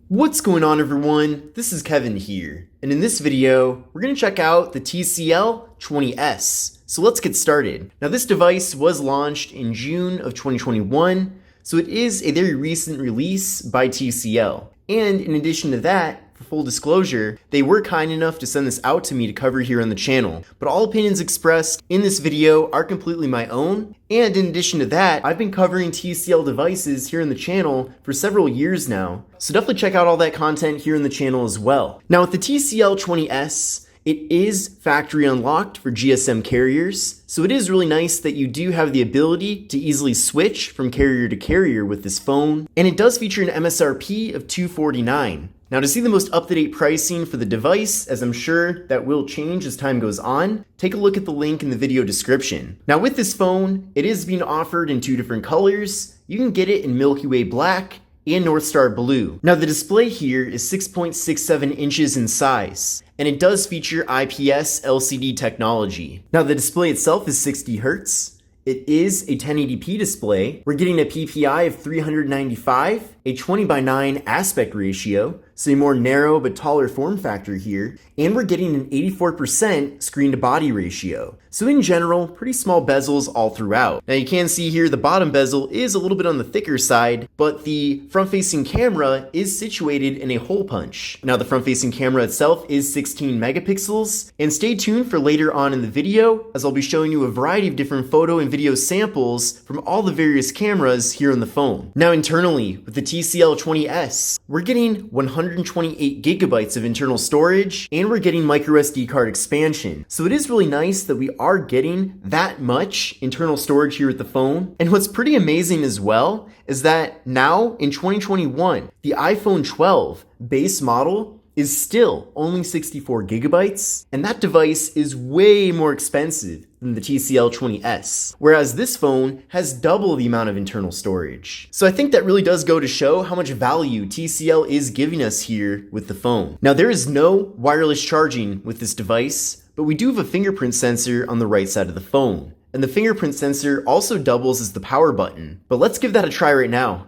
What's going on, everyone? This is Kevin here, and in this video, we're going to check out the TCL 20S. So let's get started. Now, this device was launched in June of 2021, so it is a very recent release by TCL. And in addition to that, for full disclosure, they were kind enough to send this out to me to cover here on the channel. But all opinions expressed in this video are completely my own. And in addition to that, I've been covering TCL devices here in the channel for several years now. So definitely check out all that content here in the channel as well. Now with the TCL 20S, it is factory unlocked for GSM carriers, so it is really nice that you do have the ability to easily switch from carrier to carrier with this phone, and it does feature an MSRP of $249. Now to see the most up-to-date pricing for the device, as I'm sure that will change as time goes on, take a look at the link in the video description. Now with this phone, it is being offered in two different colors. You can get it in Milky Way Black and North Star Blue. Now the display here is 6.67 inches in size, and it does feature IPS LCD technology. Now the display itself is 60 Hz. It is a 1080p display. We're getting a PPI of 395, a 20:9 aspect ratio, so a more narrow but taller form factor here, and we're getting an 84% screen to body ratio. So in general, pretty small bezels all throughout. Now you can see here the bottom bezel is a little bit on the thicker side, but the front-facing camera is situated in a hole punch. Now the front-facing camera itself is 16 megapixels, and stay tuned for later on in the video, as I'll be showing you a variety of different photo and video samples from all the various cameras here on the phone. Now internally, with the TCL 20S, we're getting 128 gigabytes of internal storage, and we're getting microSD card expansion. So it is really nice that we are getting that much internal storage here with the phone. And what's pretty amazing as well is that now in 2021, the iPhone 12 base model is still only 64 gigabytes, and that device is way more expensive than the TCL 20S, whereas this phone has double the amount of internal storage. So I think that really does go to show how much value TCL is giving us here with the phone. Now there is no wireless charging with this device, but we do have a fingerprint sensor on the right side of the phone. And the fingerprint sensor also doubles as the power button. But let's give that a try right now.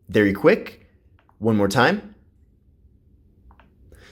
Very quick. One more time.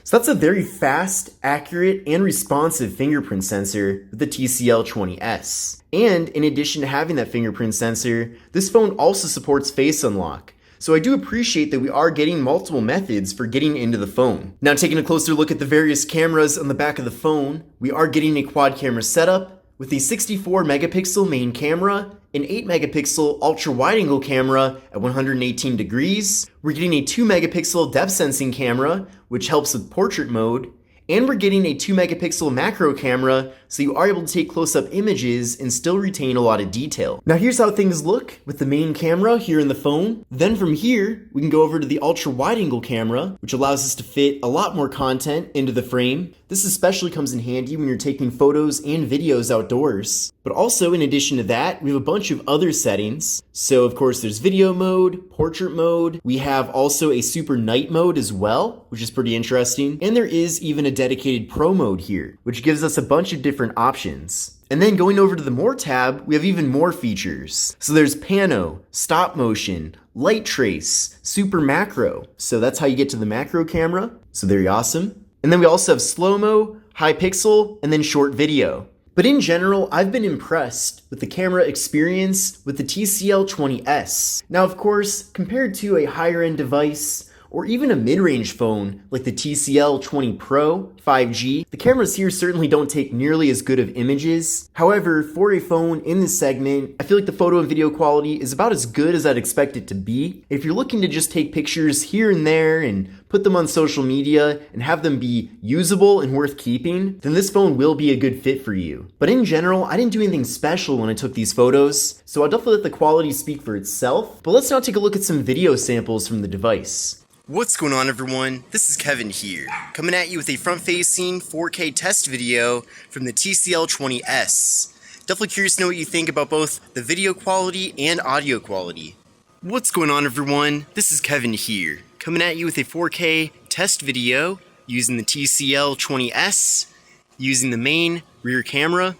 So that's a very fast, accurate, and responsive fingerprint sensor with the TCL 20S. And in addition to having that fingerprint sensor, this phone also supports face unlock. So I do appreciate that we are getting multiple methods for getting into the phone. Now taking a closer look at the various cameras on the back of the phone, we are getting a quad camera setup with a 64 megapixel main camera, an 8 megapixel ultra wide angle camera at 118 degrees. We're getting a 2 megapixel depth sensing camera, which helps with portrait mode. And we're getting a 2 megapixel macro camera, so you are able to take close-up images and still retain a lot of detail. Now here's how things look with the main camera here in the phone. Then from here, we can go over to the ultra wide angle camera, which allows us to fit a lot more content into the frame. This especially comes in handy when you're taking photos and videos outdoors. But also, in addition to that, we have a bunch of other settings. So of course there's video mode, portrait mode. We have also a super night mode as well, which is pretty interesting. And there is even a dedicated pro mode here, which gives us a bunch of different options. And then going over to the more tab, we have even more features. So there's pano, stop motion, light trace, super macro. So that's how you get to the macro camera. So very awesome. And then we also have slow-mo, high pixel, and then short video. But in general, I've been impressed with the camera experience with the TCL 20S. Now, of course, compared to a higher-end device, or even a mid-range phone like the TCL 20 Pro 5G, the cameras here certainly don't take nearly as good of images. However, for a phone in this segment, I feel like the photo and video quality is about as good as I'd expect it to be. If you're looking to just take pictures here and there and put them on social media and have them be usable and worth keeping, then this phone will be a good fit for you. But in general, I didn't do anything special when I took these photos, so I'll definitely let the quality speak for itself. But let's now take a look at some video samples from the device. What's going on, everyone? This is Kevin here, coming at you with a front-facing 4K test video from the TCL 20S. Definitely curious to know what you think about both the video quality and audio quality. What's going on, everyone? This is Kevin here, coming at you with a 4K test video using the TCL 20S, using the main rear camera.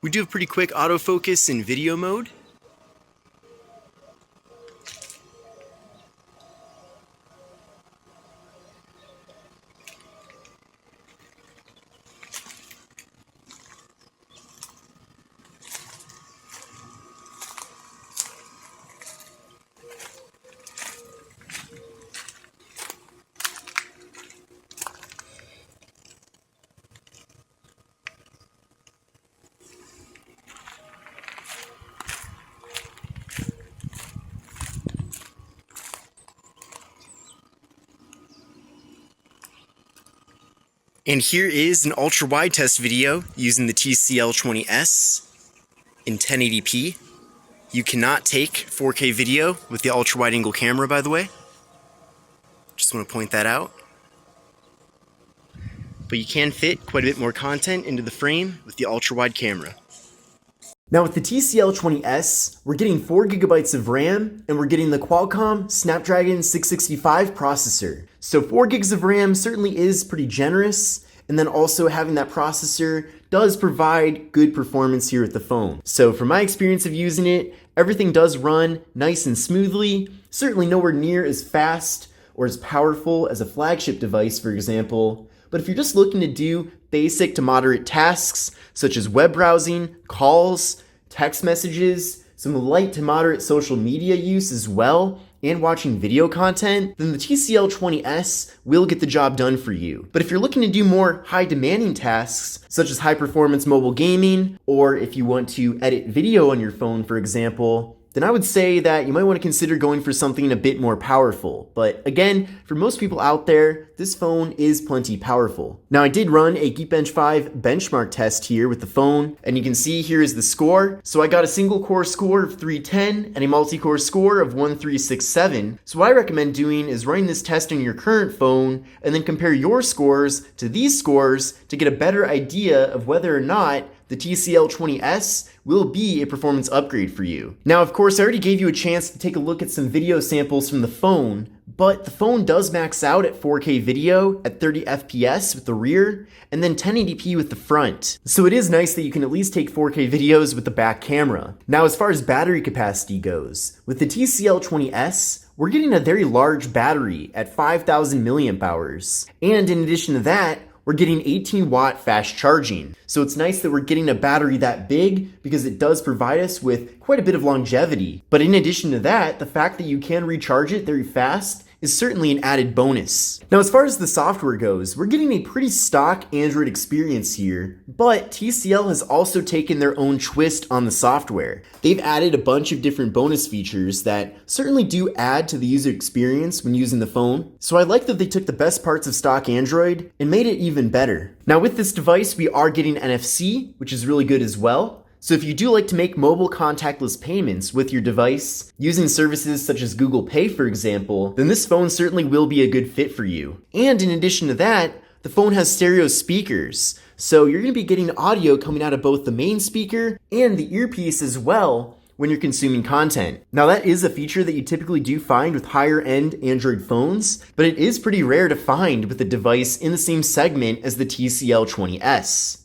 We do have pretty quick autofocus in video mode. And here is an ultra-wide test video using the TCL 20S in 1080p. You cannot take 4K video with the ultra-wide angle camera, by the way. Just want to point that out. But you can fit quite a bit more content into the frame with the ultra-wide camera. Now with the TCL 20S, we're getting 4 GB of RAM and we're getting the Qualcomm Snapdragon 665 processor. So 4 GB of RAM certainly is pretty generous, and then also having that processor does provide good performance here with the phone. So from my experience of using it, everything does run nice and smoothly, certainly nowhere near as fast or as powerful as a flagship device, for example. But if you're just looking to do basic to moderate tasks, such as web browsing, calls, text messages, some light to moderate social media use as well, and watching video content, then the TCL 20S will get the job done for you. But if you're looking to do more high demanding tasks, such as high performance mobile gaming, or if you want to edit video on your phone, for example, then I would say that you might want to consider going for something a bit more powerful. But again, for most people out there, this phone is plenty powerful. Now I did run a Geekbench 5 benchmark test here with the phone, and you can see here is the score. So I got a single core score of 310 and a multi-core score of 1367. So what I recommend doing is running this test on your current phone and then compare your scores to these scores to get a better idea of whether or not the TCL 20S will be a performance upgrade for you. Now, of course, I already gave you a chance to take a look at some video samples from the phone, but the phone does max out at 4K video at 30 FPS with the rear, and then 1080p with the front. So it is nice that you can at least take 4K videos with the back camera. Now, as far as battery capacity goes, with the TCL 20S, we're getting a very large battery at 5,000 milliamp hours. And in addition to that, we're getting 18-watt fast charging. So it's nice that we're getting a battery that big because it does provide us with quite a bit of longevity. But in addition to that, the fact that you can recharge it very fast is certainly an added bonus. Now, as far as the software goes, we're getting a pretty stock Android experience here, but TCL has also taken their own twist on the software. They've added a bunch of different bonus features that certainly do add to the user experience when using the phone. So I like that they took the best parts of stock Android and made it even better. Now with this device, we are getting NFC, which is really good as well. So if you do like to make mobile contactless payments with your device, using services such as Google Pay, for example, then this phone certainly will be a good fit for you. And in addition to that, the phone has stereo speakers. So you're going to be getting audio coming out of both the main speaker and the earpiece as well when you're consuming content. Now that is a feature that you typically do find with higher end Android phones, but it is pretty rare to find with a device in the same segment as the TCL 20S.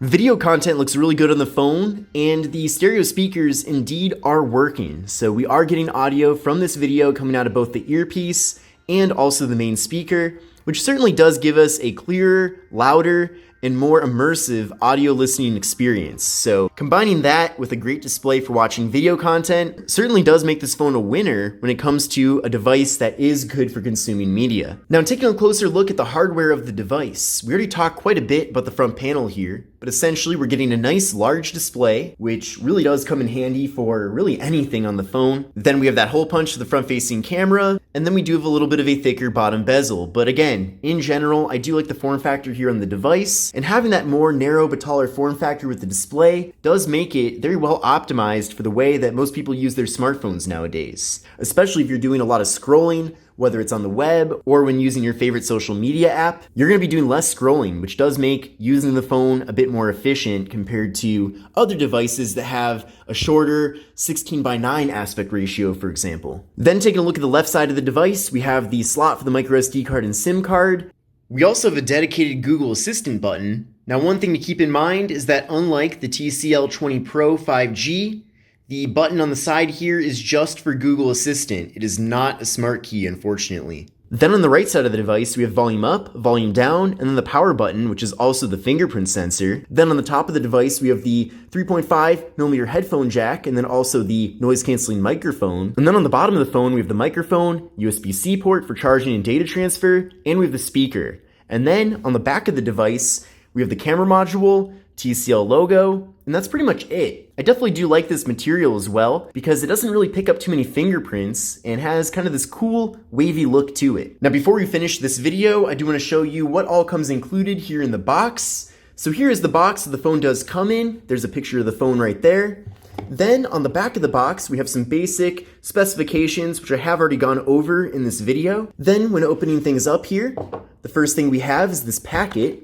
Video content looks really good on the phone, and the stereo speakers indeed are working. So we are getting audio from this video coming out of both the earpiece and also the main speaker, which certainly does give us a clearer, louder, and more immersive audio listening experience. So combining that with a great display for watching video content certainly does make this phone a winner when it comes to a device that is good for consuming media. Now, taking a closer look at the hardware of the device, we already talked quite a bit about the front panel here, but essentially we're getting a nice large display, which really does come in handy for really anything on the phone. Then we have that hole punch to the front facing camera, and then we do have a little bit of a thicker bottom bezel. But again, in general, I do like the form factor here on the device, and having that more narrow but taller form factor with the display does make it very well optimized for the way that most people use their smartphones nowadays, especially if you're doing a lot of scrolling, whether it's on the web or when using your favorite social media app. You're going to be doing less scrolling, which does make using the phone a bit more efficient compared to other devices that have a shorter 16:9 aspect ratio, for example. Then taking a look at the left side of the device, we have the slot for the microSD card and SIM card. We also have a dedicated Google Assistant button. Now, one thing to keep in mind is that unlike the TCL 20 Pro 5G, the button on the side here is just for Google Assistant. It is not a smart key, unfortunately. Then on the right side of the device, we have volume up, volume down, and then the power button, which is also the fingerprint sensor. Then on the top of the device, we have the 3.5mm headphone jack, and then also the noise-canceling microphone. And then on the bottom of the phone, we have the microphone, USB-C port for charging and data transfer, and we have the speaker. And then on the back of the device, we have the camera module, TCL logo, and that's pretty much it. I definitely do like this material as well because it doesn't really pick up too many fingerprints and has kind of this cool wavy look to it. Now before we finish this video, I do want to show you what all comes included here in the box. So here is the box that the phone does come in. There's a picture of the phone right there. Then on the back of the box, we have some basic specifications, which I have already gone over in this video. Then when opening things up here, the first thing we have is this packet.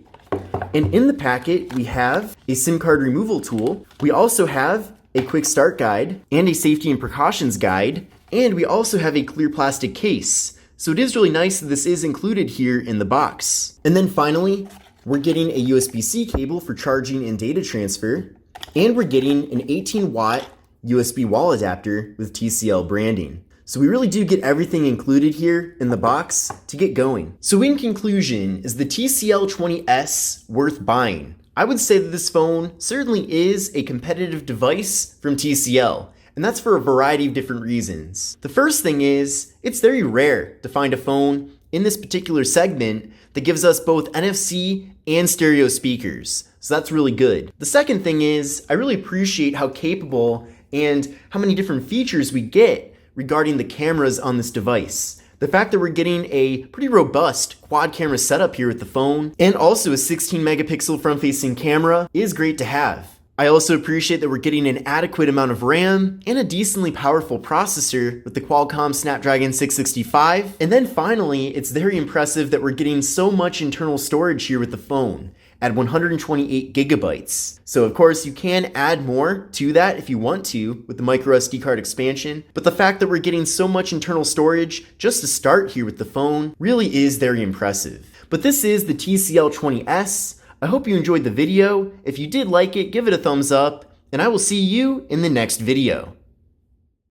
And in the packet, we have a SIM card removal tool. We also have a quick start guide and a safety and precautions guide. And we also have a clear plastic case. So it is really nice that this is included here in the box. And then finally, we're getting a USB-C cable for charging and data transfer. And we're getting an 18-watt USB wall adapter with TCL branding. So we really do get everything included here in the box to get going. So in conclusion, is the TCL 20S worth buying? I would say that this phone certainly is a competitive device from TCL, and that's for a variety of different reasons. The first thing is, it's very rare to find a phone in this particular segment that gives us both NFC and stereo speakers. So that's really good. The second thing is, I really appreciate how capable and how many different features we get regarding the cameras on this device. The fact that we're getting a pretty robust quad camera setup here with the phone and also a 16 megapixel front facing camera is great to have. I also appreciate that we're getting an adequate amount of RAM and a decently powerful processor with the Qualcomm Snapdragon 665. And then finally, it's very impressive that we're getting so much internal storage here with the phone at 128 gigabytes. So of course you can add more to that if you want to with the micro SD card expansion, but the fact that we're getting so much internal storage just to start here with the phone really is very impressive. But this is the TCL 20S. I hope you enjoyed the video. If you did like it, give it a thumbs up, and I will see you in the next video.